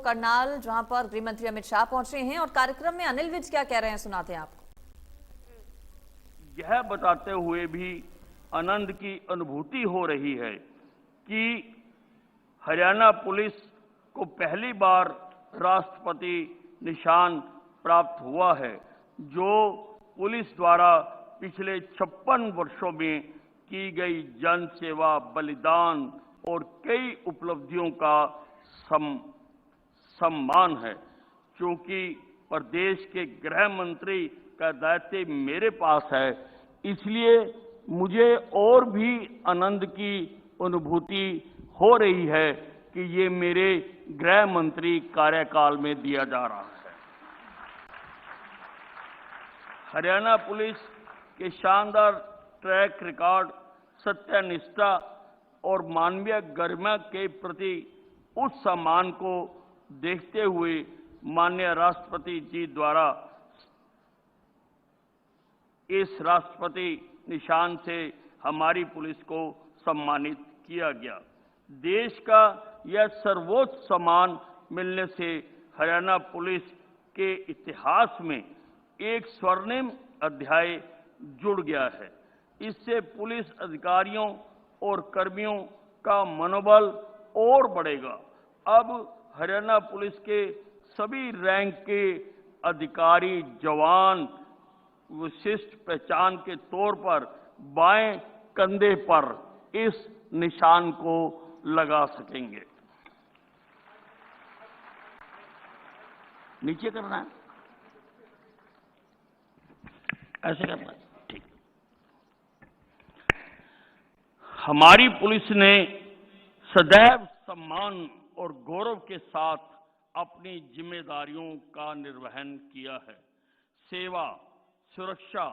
करनाल, जहां पर गृह मंत्री अमित शाह पहुंचे हैं और कार्यक्रम में अनिल विज क्या कह रहे हैं, सुनाते हैं आपको। यह बताते हुए भी आनंद की अनुभूति हो रही है कि हरियाणा पुलिस को पहली बार राष्ट्रपति निशान प्राप्त हुआ है, जो पुलिस द्वारा पिछले 56 वर्षों में की गई जन सेवा, बलिदान और कई उपलब्धियों का सम्मान है। क्योंकि प्रदेश के गृह मंत्री का दायित्व मेरे पास है, इसलिए मुझे और भी आनंद की अनुभूति हो रही है कि ये मेरे गृह मंत्री कार्यकाल में दिया जा रहा है। हरियाणा पुलिस के शानदार ट्रैक रिकॉर्ड, सत्यनिष्ठा और मानवीय गरिमा के प्रति उस सम्मान को देखते हुए माननीय राष्ट्रपति जी द्वारा इस राष्ट्रपति निशान से हमारी पुलिस को सम्मानित किया गया। देश का यह सर्वोच्च सम्मान मिलने से हरियाणा पुलिस के इतिहास में एक स्वर्णिम अध्याय जुड़ गया है। इससे पुलिस अधिकारियों और कर्मियों का मनोबल और बढ़ेगा। अब हरियाणा पुलिस के सभी रैंक के अधिकारी, जवान विशिष्ट पहचान के तौर पर बाएं कंधे पर इस निशान को लगा सकेंगे। नीचे करना है, ऐसे करना है, ठीक। हमारी पुलिस ने सदैव सम्मान और गौरव के साथ अपनी जिम्मेदारियों का निर्वहन किया है। सेवा, सुरक्षा,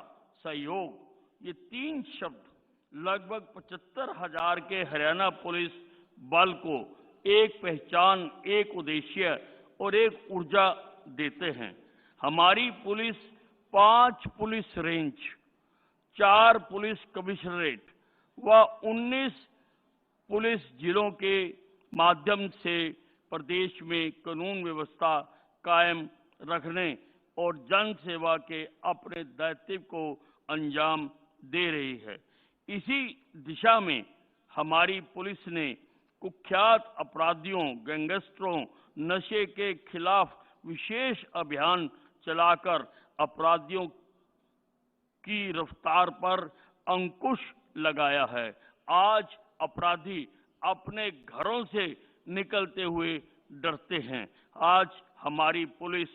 सहयोग, ये तीन शब्द लगभग 75,000 के हरियाणा पुलिस बल को एक पहचान, एक उद्देश्य और एक ऊर्जा देते हैं। हमारी police 5 police range, 4 police commissionerate व 19 पुलिस जिलों के माध्यम से प्रदेश में कानून व्यवस्था कायम रखने और जन सेवा के अपने दायित्व को अंजाम दे रही है। इसी दिशा में हमारी पुलिस ने कुख्यात अपराधियों, गैंगस्टरों, नशे के खिलाफ विशेष अभियान चलाकर अपराधियों की रफ्तार पर अंकुश लगाया है। आज अपराधी अपने घरों से निकलते हुए डरते हैं। आज हमारी पुलिस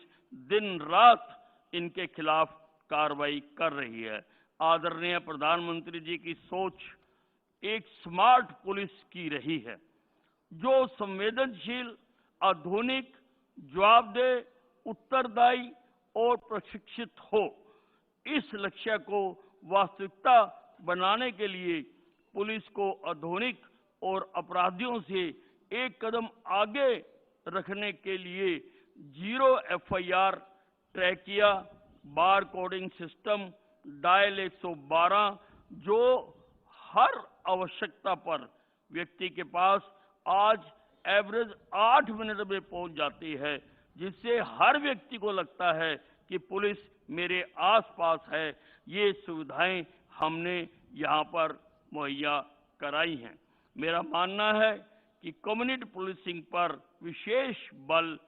दिन रात इनके खिलाफ कार्रवाई कर रही है। आदरणीय प्रधानमंत्री जी की सोच एक स्मार्ट पुलिस की रही है, जो संवेदनशील, आधुनिक, जवाबदेह, उत्तरदायी और प्रशिक्षित हो। इस लक्ष्य को वास्तविकता बनाने के लिए पुलिस को आधुनिक और अपराधियों से एक कदम आगे रखने के लिए 0 FIR ट्रैकिया, बार कोडिंग सिस्टम, डायल 112, जो हर आवश्यकता पर व्यक्ति के पास आज एवरेज 8 मिनट में पहुंच जाती है, जिससे हर व्यक्ति को लगता है कि पुलिस मेरे आसपास है। ये सुविधाएं हमने यहाँ पर मुहैया कराई हैं। मेरा मानना है कि कम्युनिटी पुलिसिंग पर विशेष बल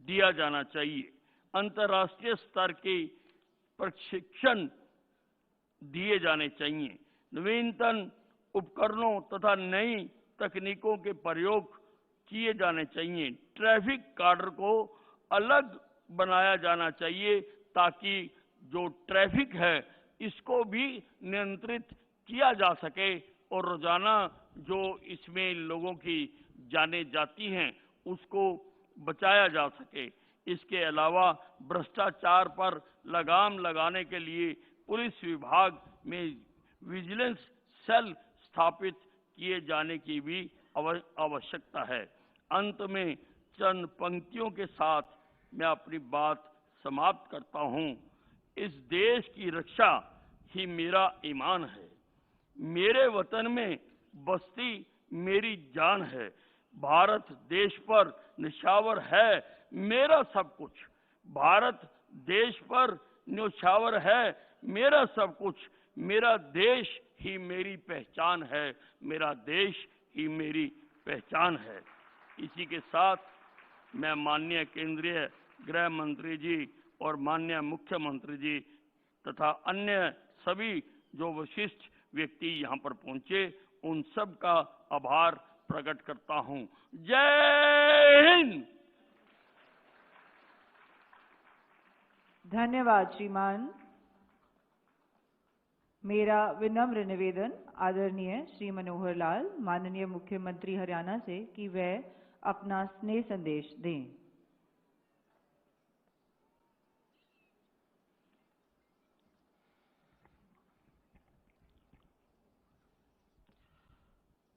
दिया जाना चाहिए। अंतर्राष्ट्रीय स्तर के प्रशिक्षण दिए जाने चाहिए। नवीनतम उपकरणों तथा नई तकनीकों के प्रयोग किए जाने चाहिए। ट्रैफिक कार्डर को अलग बनाया जाना चाहिए, ताकि जो ट्रैफिक है इसको भी नियंत्रित किया जा सके और रोजाना जो इसमें लोगों की जानें जाती हैं उसको बचाया जा सके। इसके अलावा भ्रष्टाचार पर लगाम लगाने के लिए पुलिस विभाग में विजिलेंस सेल स्थापित किए जाने की भी आवश्यकता है। अंत में चंद पंक्तियों के साथ मैं अपनी बात समाप्त करता हूं। इस देश की रक्षा ही मेरा ईमान है। मेरे वतन में बस्ती मेरी जान है। भारत देश पर निछावर है मेरा सब कुछ। भारत देश पर न्योछावर है मेरा सब कुछ। मेरा देश ही मेरी पहचान है। मेरा देश ही मेरी पहचान है। इसी के साथ मैं माननीय केंद्रीय गृह मंत्री जी और माननीय मुख्यमंत्री जी तथा अन्य सभी जो विशिष्ट व्यक्ति यहाँ पर पहुंचे, उन सब का आभार प्रकट करता हूं। जय हिंद। धन्यवाद श्रीमान। मेरा विनम्र निवेदन आदरणीय श्री मनोहर लाल माननीय मुख्यमंत्री हरियाणा से कि वह अपना स्नेह संदेश दें।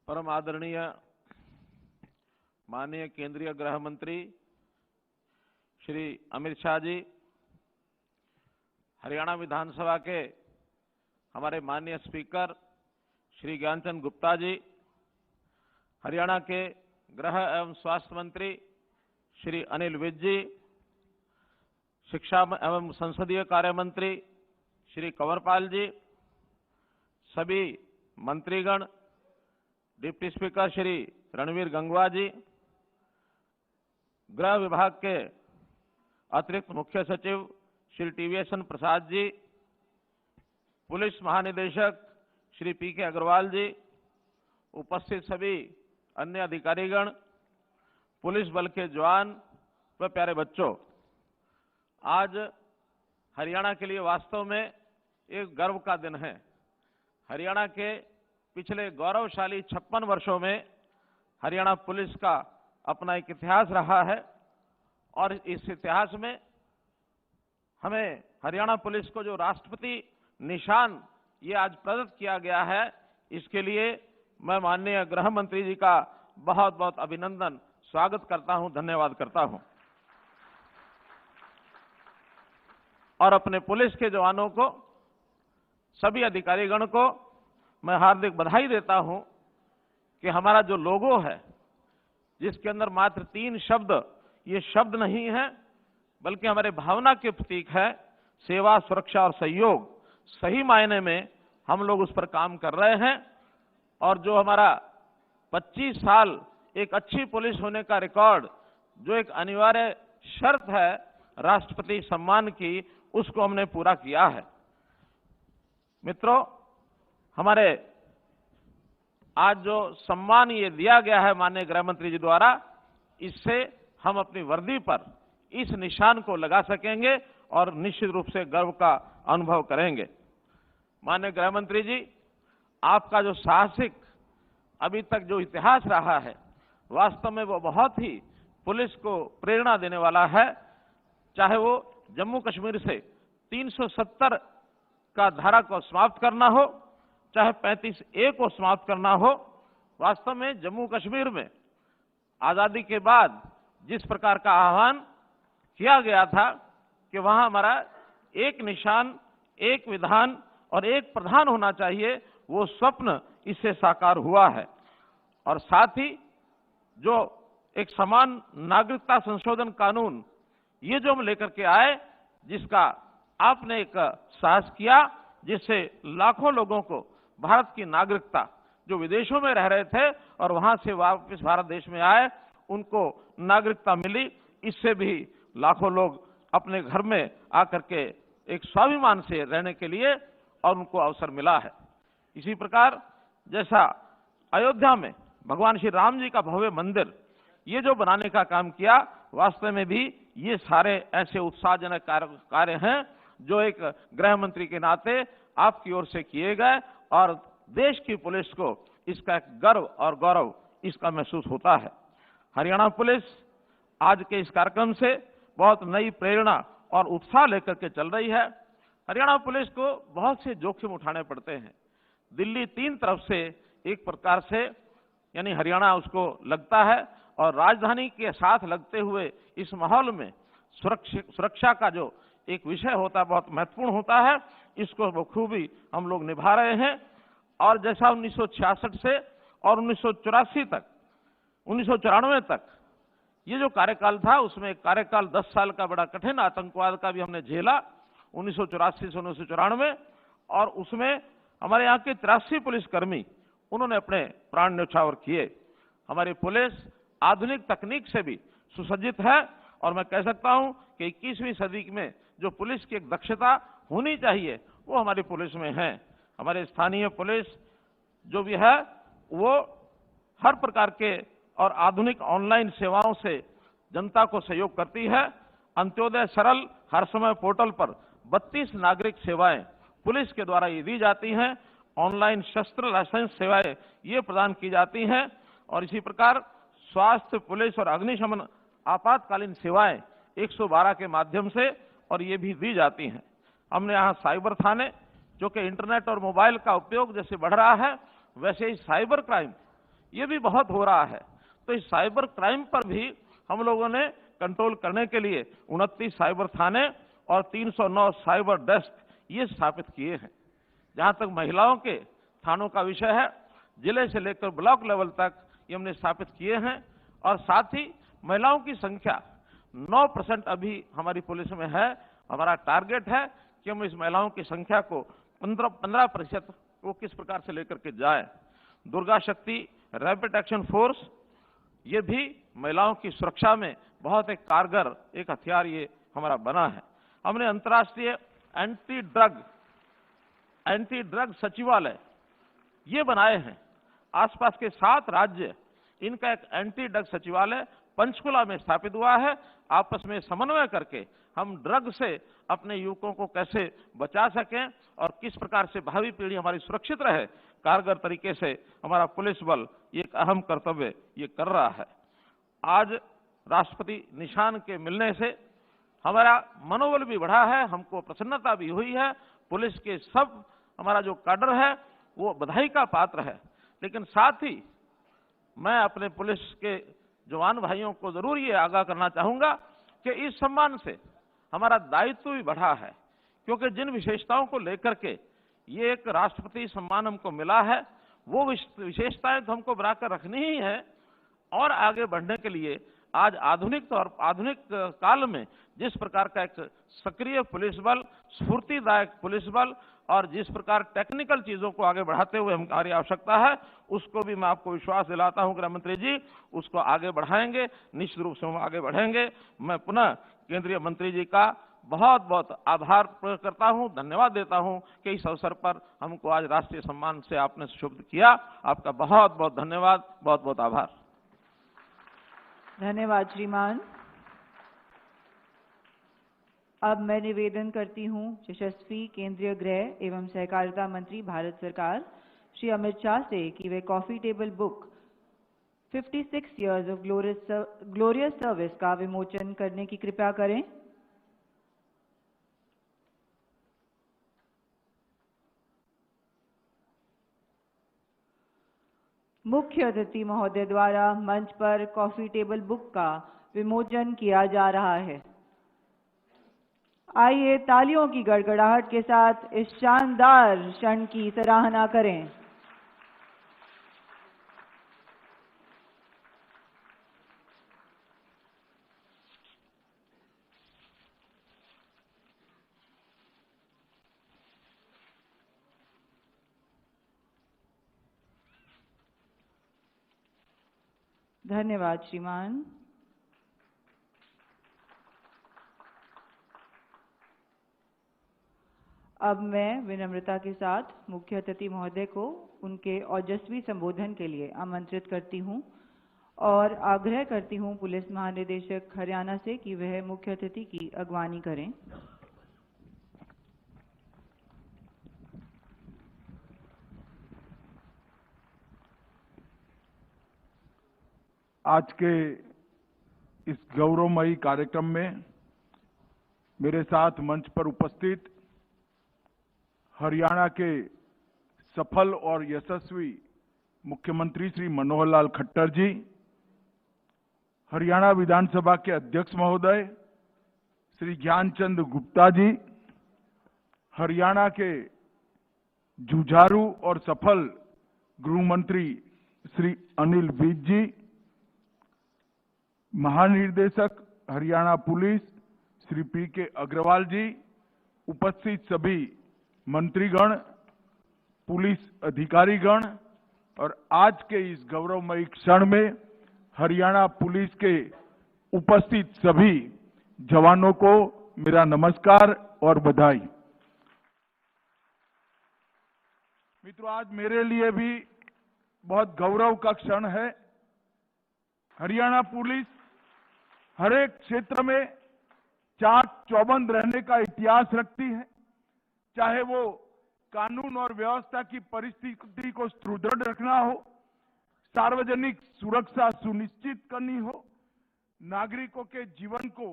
परम आदरणीय माननीय केंद्रीय गृह मंत्री श्री अमित शाह जी, हरियाणा विधानसभा के हमारे माननीय स्पीकर श्री ज्ञानचंद गुप्ता जी, हरियाणा के गृह एवं स्वास्थ्य मंत्री श्री अनिल विज जी, शिक्षा एवं संसदीय कार्य मंत्री श्री कंवरपाल जी, सभी मंत्रीगण, डिप्टी स्पीकर श्री रणवीर गंगवा जी, गृह विभाग के अतिरिक्त मुख्य सचिव श्री टीवीएसन प्रसाद जी, पुलिस महानिदेशक श्री पीके अग्रवाल जी, उपस्थित सभी अन्य अधिकारीगण, पुलिस बल के जवान व प्यारे बच्चों, आज हरियाणा के लिए वास्तव में एक गर्व का दिन है। हरियाणा के पिछले गौरवशाली 56 वर्षों में हरियाणा पुलिस का अपना एक इतिहास रहा है और इस इतिहास में हमें हरियाणा पुलिस को जो राष्ट्रपति निशान ये आज प्रदत्त किया गया है, इसके लिए मैं माननीय गृह मंत्री जी का बहुत बहुत अभिनंदन स्वागत करता हूं, धन्यवाद करता हूं। और अपने पुलिस के जवानों को, सभी अधिकारीगण को मैं हार्दिक बधाई देता हूं कि हमारा जो लोगो है, जिसके अंदर मात्र 3 शब्द, ये शब्द नहीं है बल्कि हमारे भावना के प्रतीक है, सेवा, सुरक्षा और सहयोग। सही मायने में हम लोग उस पर काम कर रहे हैं और जो हमारा 25 साल एक अच्छी पुलिस होने का रिकॉर्ड, जो एक अनिवार्य शर्त है राष्ट्रपति सम्मान की, उसको हमने पूरा किया है। मित्रों, हमारे आज जो सम्मान ये दिया गया है माननीय गृह मंत्री जी द्वारा, इससे हम अपनी वर्दी पर इस निशान को लगा सकेंगे और निश्चित रूप से गर्व का अनुभव करेंगे। माननीय गृह मंत्री जी, आपका जो साहसिक अभी तक जो इतिहास रहा है, वास्तव में वो बहुत ही पुलिस को प्रेरणा देने वाला है। चाहे वो जम्मू कश्मीर से 370 का धारा को समाप्त करना हो, चाहे 35A को समाप्त करना हो। वास्तव में जम्मू कश्मीर में आजादी के बाद जिस प्रकार का आह्वान किया गया था कि वहां हमारा एक निशान, एक विधान और एक प्रधान होना चाहिए, वो स्वप्न इससे साकार हुआ है। और साथ ही जो एक समान नागरिकता संशोधन कानून, ये जो हम लेकर के आए, जिसका आपने एक साहस किया, जिससे लाखों लोगों को भारत की नागरिकता, जो विदेशों में रह रहे थे और वहां से वापस भारत देश में आए, उनको नागरिकता मिली। इससे भी लाखों लोग अपने घर में आकर के एक स्वाभिमान से रहने के लिए और उनको अवसर मिला है। इसी प्रकार जैसा अयोध्या में भगवान श्री राम जी का भव्य मंदिर ये जो बनाने का काम किया, वास्तव में भी ये सारे ऐसे उत्साहजनक कार्य हैं जो एक गृह मंत्री के नाते आपकी ओर से किए गए और देश की पुलिस को इसका एक गर्व और गौरव इसका महसूस होता है। हरियाणा पुलिस आज के इस कार्यक्रम से बहुत नई प्रेरणा और उत्साह लेकर के चल रही है। हरियाणा पुलिस को बहुत से जोखिम उठाने पड़ते हैं। दिल्ली 3 तरफ से एक प्रकार से यानी हरियाणा उसको लगता है और राजधानी के साथ लगते हुए इस माहौल में सुरक्षा का जो एक विषय होता है, बहुत महत्वपूर्ण होता है। इसको बखूबी हम लोग निभा रहे हैं। और जैसा 1966 से और 1984 तक 1994 तक ये जो कार्यकाल था उसमें एक कार्यकाल 10 साल का बड़ा कठिन आतंकवाद का भी हमने झेला 1984 से 1994, और उसमें हमारे यहाँ के 83 पुलिसकर्मी उन्होंने अपने प्राण न्यौछावर किए। हमारी पुलिस आधुनिक तकनीक से भी सुसज्जित है और मैं कह सकता हूं कि 21वीं सदी में जो पुलिस की एक दक्षता होनी चाहिए वो हमारी पुलिस में है। हमारे स्थानीय पुलिस जो भी है वो हर प्रकार के और आधुनिक ऑनलाइन सेवाओं से जनता को सहयोग करती है। अंत्योदय सरल हर समय पोर्टल पर 32 नागरिक सेवाएं पुलिस के द्वारा ये दी जाती हैं। ऑनलाइन शस्त्र लाइसेंस सेवाएं ये प्रदान की जाती हैं और इसी प्रकार स्वास्थ्य, पुलिस और अग्निशमन आपातकालीन सेवाएं 112 के माध्यम से और ये भी दी जाती हैं। हमने यहाँ साइबर थाने, जो कि इंटरनेट और मोबाइल का उपयोग जैसे बढ़ रहा है वैसे ही साइबर क्राइम ये भी बहुत हो रहा है, तो इस साइबर क्राइम पर भी हम लोगों ने कंट्रोल करने के लिए 29 साइबर थाने और 309 साइबर डेस्क ये स्थापित किए हैं। जहां तक महिलाओं के थानों का विषय है, जिले से लेकर ब्लॉक लेवल तक ये हमने स्थापित किए हैं और साथ ही महिलाओं की संख्या 9% अभी हमारी पुलिस में है। हमारा टारगेट है कि हम इस महिलाओं की संख्या को 15% वो किस प्रकार से लेकर के जाए। दुर्गा शक्ति रैपिड एक्शन फोर्स ये भी महिलाओं की सुरक्षा में बहुत एक कारगर एक हथियार ये हमारा बना है। हमने अंतर्राष्ट्रीय एंटी ड्रग सचिवालय ये बनाए हैं। आसपास के 7 राज्य इनका एक एंटी ड्रग सचिवालय पंचकुला में स्थापित हुआ है। आपस में समन्वय करके हम ड्रग से अपने युवकों को कैसे बचा सकें और किस प्रकार से भावी पीढ़ी हमारी सुरक्षित रहे, कारगर तरीके से हमारा पुलिस बल ये एक अहम कर्तव्य ये कर रहा है। आज राष्ट्रपति निशान के मिलने से हमारा मनोबल भी बढ़ा है, हमको प्रसन्नता भी हुई है। पुलिस के सब हमारा जो काडर है वो बधाई का पात्र है, लेकिन साथ ही मैं अपने पुलिस के जवान भाइयों को जरूर ये आगाह करना चाहूंगा कि इस सम्मान से हमारा दायित्व भी बढ़ा है, क्योंकि जिन विशेषताओं को लेकर के ये एक राष्ट्रपति सम्मान हमको मिला है वो विशेषताएं तो हमको बनाकर रखनी ही है और आगे बढ़ने के लिए आज आधुनिक काल में जिस प्रकार का एक सक्रिय पुलिस बल, स्फूर्तिदायक पुलिस बल और जिस प्रकार टेक्निकल चीजों को आगे बढ़ाते हुए हमारी आवश्यकता है, उसको भी मैं आपको विश्वास दिलाता हूं गृह मंत्री जी, उसको आगे बढ़ाएंगे, निश्चित रूप से हम आगे बढ़ेंगे। मैं पुनः केंद्रीय मंत्री जी का बहुत बहुत आभार प्रकट करता हूं, धन्यवाद देता हूं कि इस अवसर पर हमको आज राष्ट्रीय सम्मान से आपने शुभ किया। आपका बहुत बहुत धन्यवाद, बहुत बहुत आभार। धन्यवाद श्रीमान। अब मैं निवेदन करती हूं यशस्वी केंद्रीय गृह एवं सहकारिता मंत्री भारत सरकार श्री अमित शाह से कि वे coffee table book 56 Years of Glorious Service का विमोचन करने की कृपा करें। मुख्य अतिथि महोदय द्वारा मंच पर कॉफी टेबल बुक का विमोचन किया जा रहा है। आइए तालियों की गड़गड़ाहट के साथ इस शानदार क्षण की सराहना करें। धन्यवाद श्रीमान। अब मैं विनम्रता के साथ मुख्य अतिथि महोदय को उनके ओजस्वी संबोधन के लिए आमंत्रित करती हूं और आग्रह करती हूं पुलिस महानिदेशक हरियाणा से कि वह मुख्य अतिथि की अगवानी करें। आज के इस गौरवमयी कार्यक्रम में मेरे साथ मंच पर उपस्थित हरियाणा के सफल और यशस्वी मुख्यमंत्री श्री मनोहर लाल खट्टर जी, हरियाणा विधानसभा के अध्यक्ष महोदय श्री ज्ञानचंद गुप्ता जी, हरियाणा के जुझारू और सफल गृह मंत्री श्री अनिल विज जी, महानिदेशक हरियाणा पुलिस श्री पी.के. अग्रवाल जी, उपस्थित सभी मंत्रीगण, पुलिस अधिकारीगण और आज के इस गौरवमयी क्षण में हरियाणा पुलिस के उपस्थित सभी जवानों को मेरा नमस्कार और बधाई। मित्रों, आज मेरे लिए भी बहुत गौरव का क्षण है। हरियाणा पुलिस हर एक क्षेत्र में चाक चौबंद रहने का इतिहास रखती है, चाहे वो कानून और व्यवस्था की परिस्थिति को सुदृढ़ रखना हो, सार्वजनिक सुरक्षा सुनिश्चित करनी हो, नागरिकों के जीवन को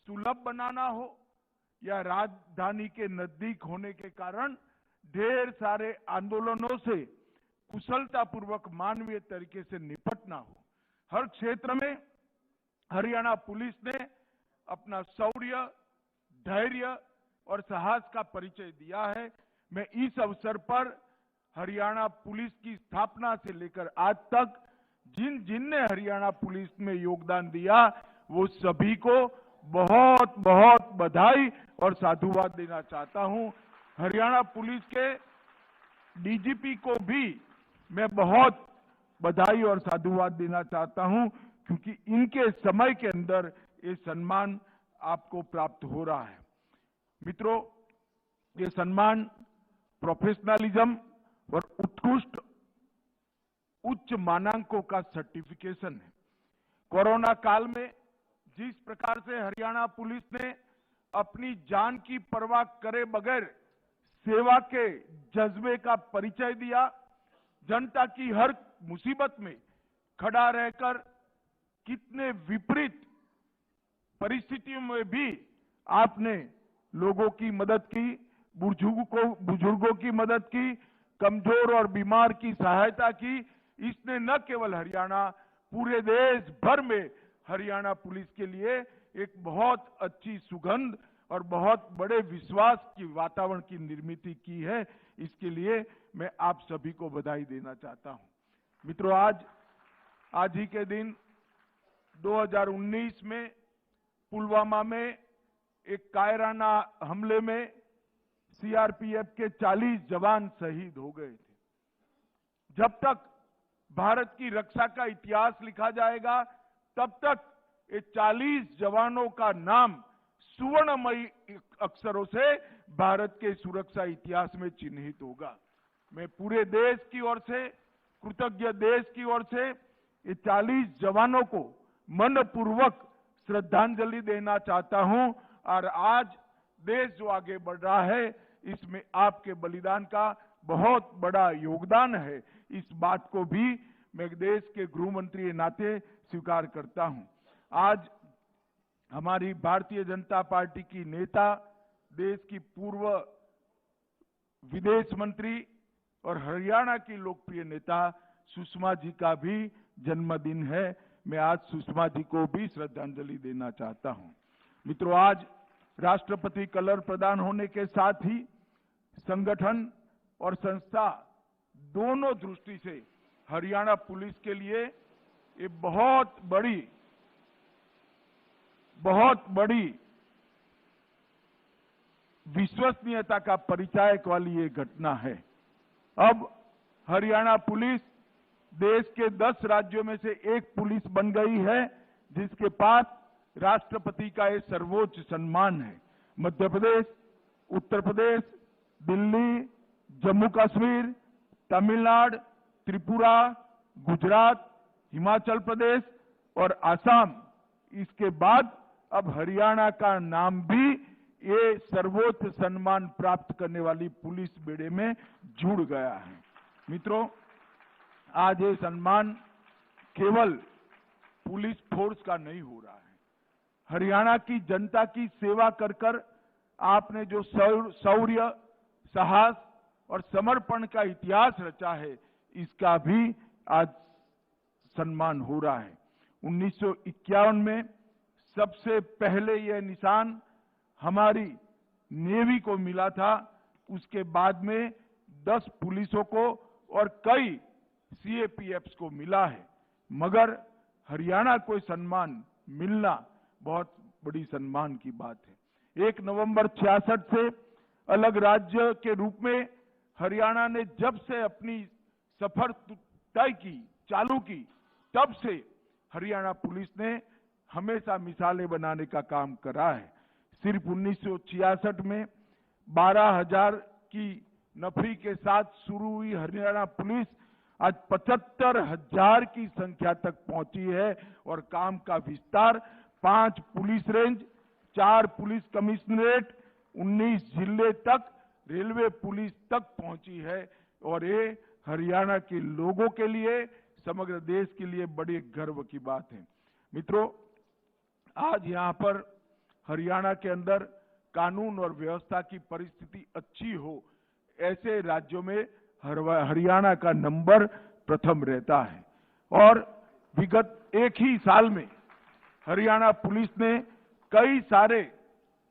सुलभ बनाना हो या राजधानी के नजदीक होने के कारण ढेर सारे आंदोलनों से कुशलतापूर्वक मानवीय तरीके से निपटना हो। हर क्षेत्र में हरियाणा पुलिस ने अपना शौर्य, धैर्य और साहस का परिचय दिया है। मैं इस अवसर पर हरियाणा पुलिस की स्थापना से लेकर आज तक जिन हरियाणा पुलिस में योगदान दिया वो सभी को बहुत बहुत बधाई और साधुवाद देना चाहता हूं। हरियाणा पुलिस के डीजीपी को भी मैं बहुत बधाई और साधुवाद देना चाहता हूं, क्योंकि इनके समय के अंदर ये सम्मान आपको प्राप्त हो रहा है। मित्रों, ये सम्मान प्रोफेशनलिज्म और उत्कृष्ट उच्च मानांकों का सर्टिफिकेशन है। कोरोना काल में जिस प्रकार से हरियाणा पुलिस ने अपनी जान की परवाह करे बगैर सेवा के जज्बे का परिचय दिया, जनता की हर मुसीबत में खड़ा रहकर कितने विपरीत परिस्थितियों में भी आपने लोगों की मदद की, बुजुर्गों की मदद की, कमजोर और बीमार की सहायता की। इसने न केवल हरियाणा, पूरे देश भर में हरियाणा पुलिस के लिए एक बहुत अच्छी सुगंध और बहुत बड़े विश्वास की वातावरण की निर्मित की है। इसके लिए मैं आप सभी को बधाई देना चाहता हूं। मित्रों, आज ही के दिन 2019 में पुलवामा में एक कायराना हमले में सीआरपीएफ के 40 जवान शहीद हो गए थे। जब तक भारत की रक्षा का इतिहास लिखा जाएगा, तब तक ये 40 जवानों का नाम सुवर्णमयी अक्षरों से भारत के सुरक्षा इतिहास में चिन्हित होगा। मैं पूरे देश की ओर से, कृतज्ञ देश की ओर से ये 40 जवानों को मनपूर्वक श्रद्धांजलि देना चाहता हूं। और आज देश जो आगे बढ़ रहा है, इसमें आपके बलिदान का बहुत बड़ा योगदान है। इस बात को भी मैं देश के गृह मंत्री के नाते स्वीकार करता हूं। आज हमारी भारतीय जनता पार्टी की नेता, देश की पूर्व विदेश मंत्री और हरियाणा की लोकप्रिय नेता सुषमा जी का भी जन्मदिन है। मैं आज सुषमा जी को भी श्रद्धांजलि देना चाहता हूं। मित्रों, आज राष्ट्रपति कलर प्रदान होने के साथ ही संगठन और संस्था दोनों दृष्टि से हरियाणा पुलिस के लिए ये बहुत बड़ी विश्वसनीयता का परिचायक वाली ये घटना है। अब हरियाणा पुलिस देश के 10 राज्यों में से एक पुलिस बन गई है जिसके पास राष्ट्रपति का ये सर्वोच्च सम्मान है। मध्य प्रदेश, उत्तर प्रदेश, दिल्ली, जम्मू कश्मीर, तमिलनाडु, त्रिपुरा, गुजरात, हिमाचल प्रदेश और आसाम, इसके बाद अब हरियाणा का नाम भी ये सर्वोच्च सम्मान प्राप्त करने वाली पुलिस बेड़े में जुड़ गया है। मित्रों, आज ये सम्मान केवल पुलिस फोर्स का नहीं हो रहा है। हरियाणा की जनता की सेवा कर कर आपने जो शौर्य, साहस और समर्पण का इतिहास रचा है, इसका भी आज सम्मान हो रहा है। 1951 में सबसे पहले यह निशान हमारी नेवी को मिला था। उसके बाद में 10 पुलिसों को और कई सीएपीएफ्स को मिला है। मगर हरियाणा को सम्मान मिलना बहुत बड़ी सम्मान की बात है। 1 नवंबर 66 से अलग राज्य के रूप में हरियाणा ने जब से अपनी सफर तय की, चालू की, तब से हरियाणा पुलिस ने हमेशा मिसालें बनाने का काम करा है। सिर्फ 1966 में 12,000 की नफरी के साथ शुरू हुई हरियाणा पुलिस आज 75,000 की संख्या तक पहुंची है और काम का विस्तार 5 पुलिस रेंज, 4 पुलिस कमिश्नरेट, 19 जिले तक, रेलवे पुलिस तक पहुंची है और ये हरियाणा के लोगों के लिए, समग्र देश के लिए बड़े गर्व की बात है। मित्रों, आज यहां पर हरियाणा के अंदर कानून और व्यवस्था की परिस्थिति अच्छी हो, ऐसे राज्यों में हरियाणा का नंबर प्रथम रहता है। और विगत एक ही साल में हरियाणा पुलिस ने कई सारे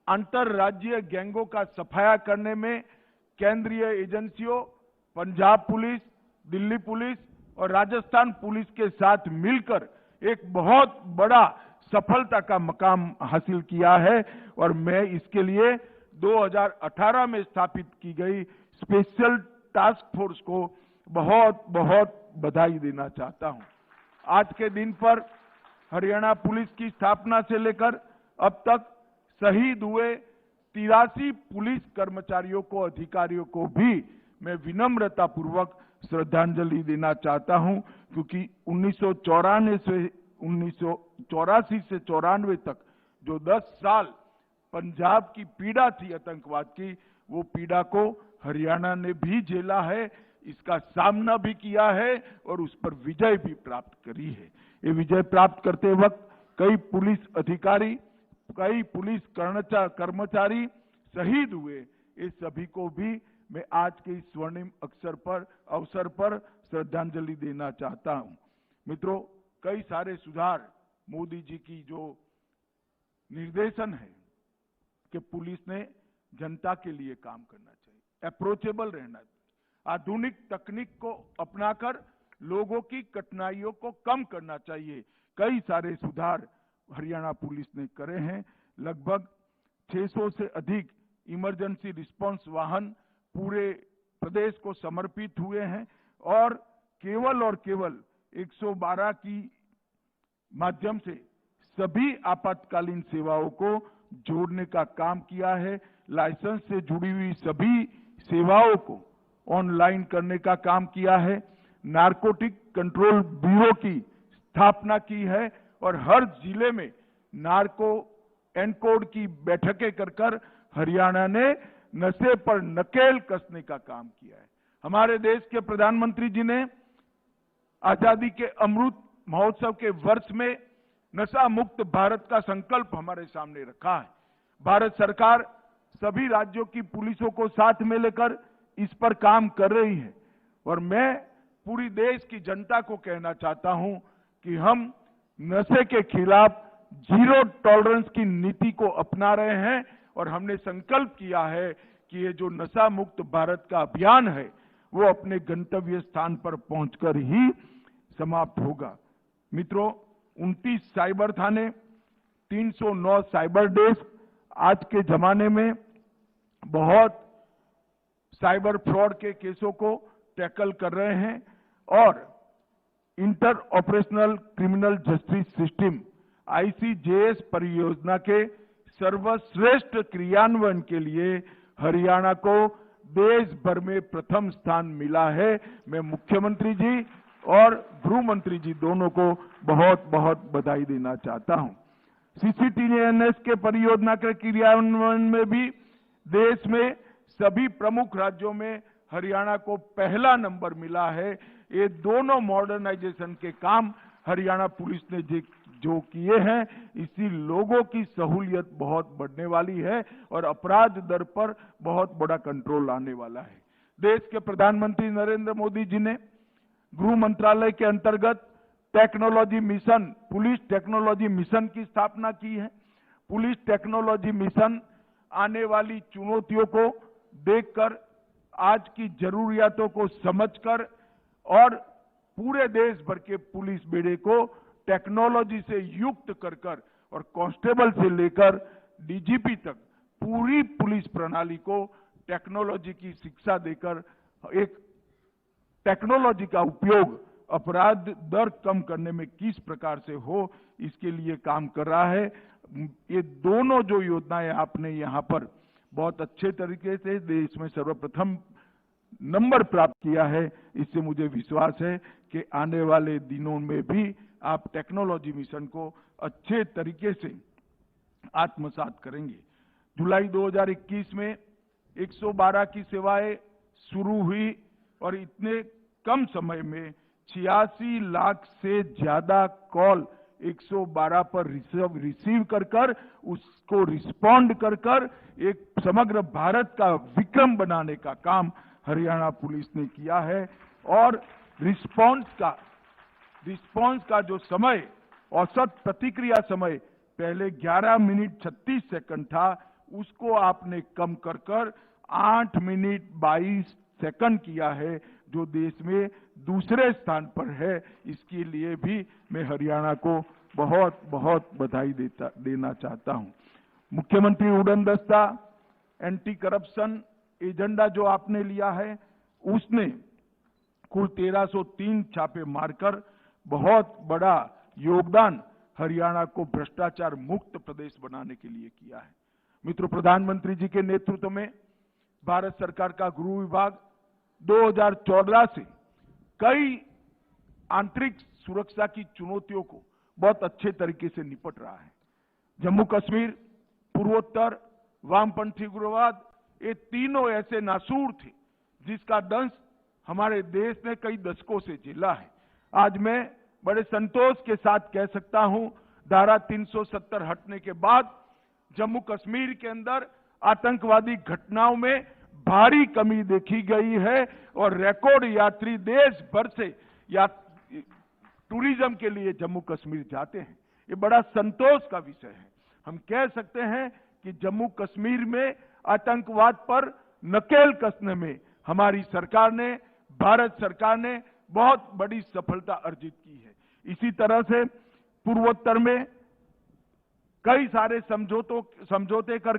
अंतरराज्यीय गैंगों का सफाया करने में केंद्रीय एजेंसियों, पंजाब पुलिस, दिल्ली पुलिस और राजस्थान पुलिस के साथ मिलकर एक बहुत बड़ा सफलता का मकाम हासिल किया है और मैं इसके लिए 2018 में स्थापित की गई स्पेशल टास्क फोर्स को बहुत बहुत बधाई देना चाहता हूं। आज के दिन पर हरियाणा पुलिस की स्थापना से लेकर अब तक शहीद हुए 83 पुलिस कर्मचारियों को, अधिकारियों को भी मैं विनम्रता पूर्वक श्रद्धांजलि देना चाहता हूं, क्योंकि 1984 से 94 तक जो 10 साल पंजाब की पीड़ा थी आतंकवाद की, वो पीड़ा को हरियाणा ने भी झेला है, इसका सामना भी किया है और उस पर विजय भी प्राप्त करी है। ये विजय प्राप्त करते वक्त कई पुलिस अधिकारी, कई पुलिस कर्मचारी शहीद हुए। इस सभी को भी मैं आज के इस स्वर्णिम अवसर पर श्रद्धांजलि देना चाहता हूं। मित्रों, कई सारे सुधार मोदी जी की जो निर्देशन है कि पुलिस ने जनता के लिए काम करना चाहिए, अप्रोचेबल रहना चाहिए, आधुनिक तकनीक को अपनाकर लोगों की कठिनाइयों को कम करना चाहिए। कई सारे सुधार हरियाणा पुलिस ने करे हैं। लगभग 600 से अधिक इमरजेंसी रिस्पांस वाहन पूरे प्रदेश को समर्पित हुए हैं और केवल 112 की माध्यम से सभी आपातकालीन सेवाओं को जोड़ने का काम किया है। लाइसेंस से जुड़ी हुई सभी सेवाओं को ऑनलाइन करने का काम किया है। नारकोटिक कंट्रोल ब्यूरो की स्थापना की है और हर जिले में नार्को एनकोड की बैठकें कर हरियाणा ने नशे पर नकेल कसने का काम किया है। हमारे देश के प्रधानमंत्री जी ने आजादी के अमृत महोत्सव के वर्ष में नशा मुक्त भारत का संकल्प हमारे सामने रखा है। भारत सरकार सभी राज्यों की पुलिसों को साथ में लेकर इस पर काम कर रही है और मैं पूरी देश की जनता को कहना चाहता हूं कि हम नशे के खिलाफ जीरो टॉलरेंस की नीति को अपना रहे हैं और हमने संकल्प किया है कि ये जो नशा मुक्त भारत का अभियान है वो अपने गंतव्य स्थान पर पहुंचकर ही समाप्त होगा। मित्रों, 29 साइबर थाने, 309 साइबर डेस्क आज के जमाने में बहुत साइबर फ्रॉड के केसों को टैकल कर रहे हैं और inter operational criminal justice system ICJS परियोजना के सर्वश्रेष्ठ क्रियान्वयन के लिए हरियाणा को देश भर में प्रथम स्थान मिला है। मैं मुख्यमंत्री जी और गृह मंत्री जी दोनों को बहुत बहुत बधाई देना चाहता हूं। CCTNS के परियोजना के क्रियान्वयन में भी देश में सभी प्रमुख राज्यों में हरियाणा को पहला नंबर मिला है। ये दोनों मॉडर्नाइजेशन के काम हरियाणा पुलिस ने जो किए हैं, इसी लोगों की सहूलियत बहुत बढ़ने वाली है और अपराध दर पर बहुत बड़ा कंट्रोल आने वाला है। देश के प्रधानमंत्री नरेंद्र मोदी जी ने गृह मंत्रालय के अंतर्गत technology mission, police technology mission की स्थापना की है। पुलिस टेक्नोलॉजी मिशन आने वाली चुनौतियों को देखकर, आज की जरूरियातों को समझकर और पूरे देश भर के पुलिस बेड़े को टेक्नोलॉजी से युक्त कर और कांस्टेबल से लेकर डीजीपी तक पूरी पुलिस प्रणाली को टेक्नोलॉजी की शिक्षा देकर एक टेक्नोलॉजी का उपयोग अपराध दर कम करने में किस प्रकार से हो, इसके लिए काम कर रहा है। ये दोनों जो योजनाएं आपने यहाँ पर बहुत अच्छे तरीके से देश में सर्वप्रथम नंबर प्राप्त किया है, इससे मुझे विश्वास है कि आने वाले दिनों में भी आप टेक्नोलॉजी मिशन को अच्छे तरीके से आत्मसात करेंगे। जुलाई 2021 में 112 की सेवाएं शुरू हुई और इतने कम समय में 86 लाख से ज्यादा कॉल 112 पर रिसीव कर उसको रिस्पॉन्ड कर एक समग्र भारत का विक्रम बनाने का काम हरियाणा पुलिस ने किया है। और रिस्पॉन्स का जो समय, औसत प्रतिक्रिया समय पहले 11 मिनट 36 सेकंड था, उसको आपने कम कर 8 मिनट 22 सेकंड किया है, जो देश में दूसरे स्थान पर है। इसके लिए भी मैं हरियाणा को बहुत बहुत बधाई देना चाहता हूं। मुख्यमंत्री उड़न दस्ता, एंटी करप्शन एजेंडा जो आपने लिया है, उसने कुल 1303 छापे मारकर बहुत बड़ा योगदान हरियाणा को भ्रष्टाचार मुक्त प्रदेश बनाने के लिए किया है। मित्रों, प्रधानमंत्री जी के नेतृत्व में भारत सरकार का गृह विभाग 2014 से कई आंतरिक सुरक्षा की चुनौतियों को बहुत अच्छे तरीके से निपट रहा है। जम्मू कश्मीर, पूर्वोत्तर, वामपंथी उग्रवाद, ये तीनों ऐसे नासूर थे जिसका दंश हमारे देश ने कई दशकों से झेला है। आज मैं बड़े संतोष के साथ कह सकता हूं, धारा 370 हटने के बाद जम्मू कश्मीर के अंदर आतंकवादी घटनाओं में भारी कमी देखी गई है और रिकॉर्ड यात्री देश भर से टूरिज्म के लिए जम्मू कश्मीर जाते हैं। ये बड़ा संतोष का विषय है। हम कह सकते हैं कि जम्मू कश्मीर में आतंकवाद पर नकेल कसने में हमारी सरकार ने, भारत सरकार ने बहुत बड़ी सफलता अर्जित की है। इसी तरह से पूर्वोत्तर में कई सारे समझौते कर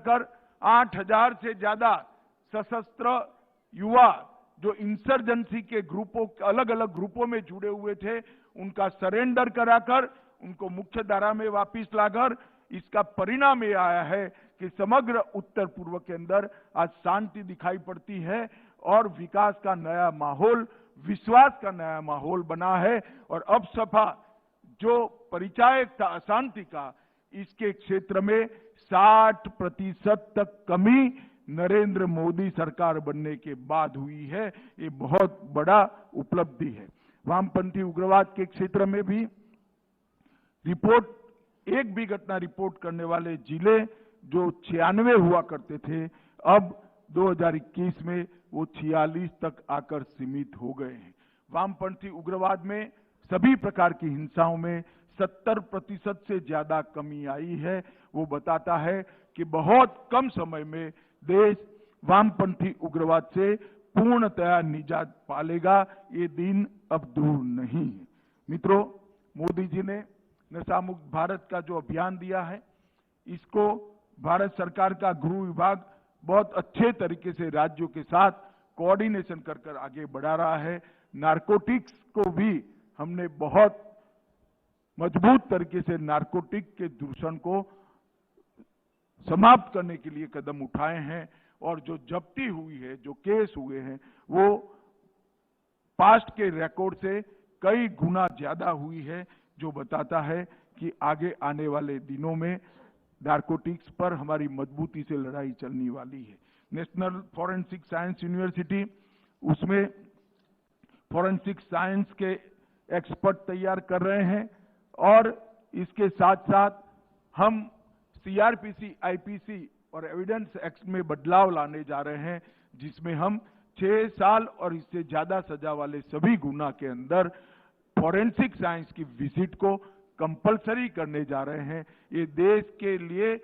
8000 से ज्यादा सशस्त्र युवा जो इंसर्जेंसी के ग्रुपों, अलग अलग ग्रुपों में जुड़े हुए थे, उनका सरेंडर कराकर उनको मुख्य धारा में वापस लाकर इसका परिणाम ये आया है कि समग्र उत्तर पूर्व के अंदर आज शांति दिखाई पड़ती है और विकास का नया माहौल, विश्वास का नया माहौल बना है। और अब सफा जो परिचायक था अशांति का, इसके क्षेत्र में 60% तक कमी नरेंद्र मोदी सरकार बनने के बाद हुई है। ये बहुत बड़ा उपलब्धि है। वामपंथी उग्रवाद के क्षेत्र में भी एक भी घटना रिपोर्ट करने वाले जिले जो 96 हुआ करते थे, अब 2021 में वो 46 तक आकर सीमित हो गए हैं। वामपंथी उग्रवाद में सभी प्रकार की हिंसाओं में 70% से ज्यादा कमी आई है। वो बताता है कि बहुत कम समय में देश वामपंथी उग्रवाद से पूर्णतया निजात पालेगा। ये दिन अब दूर नहीं है। मित्रों, मोदी जी ने नशा मुक्त भारत का जो अभियान दिया है, इसको भारत सरकार का गृह विभाग बहुत अच्छे तरीके से राज्यों के साथ कोऑर्डिनेशन कर आगे बढ़ा रहा है। नारकोटिक्स को भी हमने बहुत मजबूत तरीके से नारकोटिक के दूषण को समाप्त करने के लिए कदम उठाए हैं और जो जब्ती हुई है, जो केस हुए हैं, वो पास्ट के रिकॉर्ड से कई गुना ज्यादा हुई है, जो बताता है कि आगे आने वाले दिनों में नारकोटिक्स पर हमारी मजबूती से लड़ाई चलने वाली है। नेशनल फॉरेंसिक साइंस यूनिवर्सिटी, उसमें फॉरेंसिक साइंस के एक्सपर्ट तैयार कर रहे हैं और इसके साथ साथ हम सीआरपीसी, आईपीसी और एविडेंस एक्ट में बदलाव लाने जा रहे हैं, जिसमें हम 6 साल और इससे ज्यादा सजा वाले सभी गुना के अंदर फॉरेंसिक साइंस की विजिट को कंपलसरी करने जा रहे हैं। ये देश के लिए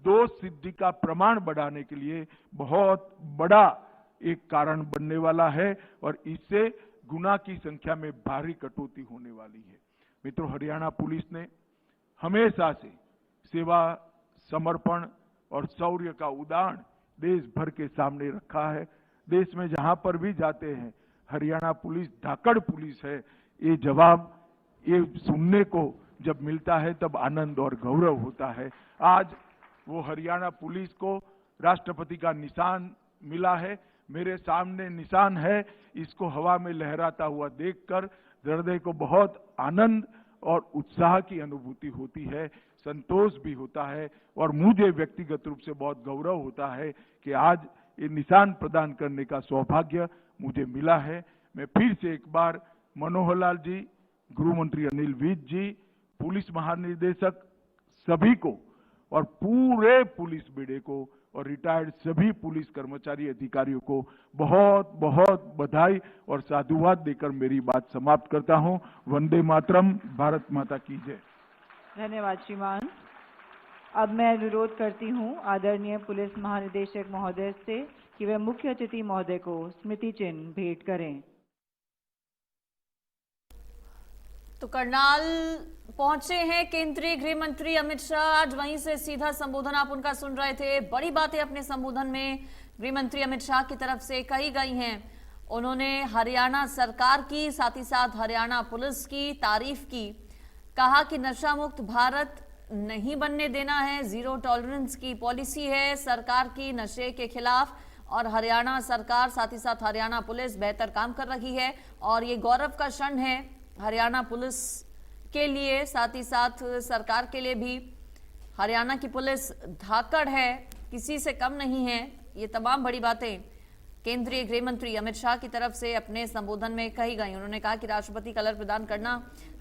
दोष सिद्धि का प्रमाण बढ़ाने के लिए बहुत बड़ा एक कारण बनने वाला है और इससे गुना की संख्या में भारी कटौती होने वाली है। मित्रों, हरियाणा पुलिस ने हमेशा से सेवा, समर्पण और शौर्य का उदाहरण देश भर के सामने रखा है। देश में जहां पर भी जाते हैं, हरियाणा पुलिस धाकड़ पुलिस है, ये जवाब ये सुनने को जब मिलता है तब आनंद और गौरव होता है। आज वो हरियाणा पुलिस को राष्ट्रपति का निशान मिला है। मेरे सामने निशान है, इसको हवा में लहराता हुआ देखकर हृदय को बहुत आनंद और उत्साह की अनुभूति होती है, संतोष भी होता है और मुझे व्यक्तिगत रूप से बहुत गौरव होता है कि आज ये निशान प्रदान करने का सौभाग्य मुझे मिला है। मैं फिर से एक बार मनोहर लाल जी, गृह मंत्री अनिल विज जी, पुलिस महानिदेशक सभी को और पूरे पुलिस बेड़े को और रिटायर्ड सभी पुलिस कर्मचारी अधिकारियों को बहुत बहुत बधाई और साधुवाद देकर मेरी बात समाप्त करता हूं। वंदे मातरम, भारत माता की जय। धन्यवाद श्रीमान। अब मैं अनुरोध करती हूं आदरणीय पुलिस महानिदेशक महोदय से कि वे मुख्य अतिथि महोदय को स्मृति चिन्ह भेंट करें। तो करनाल पहुंचे हैं केंद्रीय गृह मंत्री अमित शाह। आज वहीं से सीधा संबोधन आप उनका सुन रहे थे। बड़ी बातें अपने संबोधन में गृह मंत्री अमित शाह की तरफ से कही गई हैं। उन्होंने हरियाणा सरकार की, साथ ही साथ हरियाणा पुलिस की तारीफ की। कहा कि नशा मुक्त भारत नहीं बनने देना है, जीरो टॉलरेंस की पॉलिसी है सरकार की नशे के खिलाफ, और हरियाणा सरकार साथ ही साथ हरियाणा पुलिस बेहतर काम कर रही है और ये गौरव का क्षण है हरियाणा पुलिस के लिए, साथ ही साथ सरकार के लिए भी। हरियाणा की पुलिस धाकड़ है, किसी से कम नहीं है। ये तमाम बड़ी बातें केंद्रीय गृह मंत्री अमित शाह की तरफ से अपने संबोधन में कही गई। उन्होंने कहा कि राष्ट्रपति कलर प्रदान करना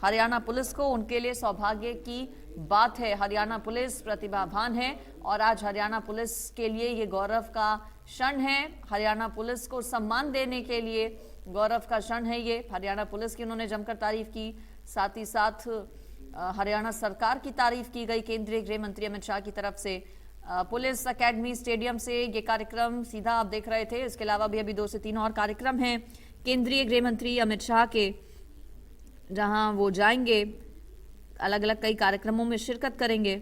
हरियाणा पुलिस को उनके लिए सौभाग्य की बात है। हरियाणा पुलिस प्रतिभावान है और आज हरियाणा पुलिस के लिए ये गौरव का क्षण है। हरियाणा पुलिस को सम्मान देने के लिए गौरव का क्षण है ये। हरियाणा पुलिस की उन्होंने जमकर तारीफ की, साथ ही साथ हरियाणा सरकार की तारीफ की गई केंद्रीय गृह मंत्री अमित शाह की तरफ से। पुलिस अकेडमी स्टेडियम से ये कार्यक्रम सीधा आप देख रहे थे। इसके अलावा भी अभी 2 से 3 और कार्यक्रम हैं केंद्रीय गृह मंत्री अमित शाह के, जहां वो जाएंगे, अलग अलग कई कार्यक्रमों में शिरकत करेंगे।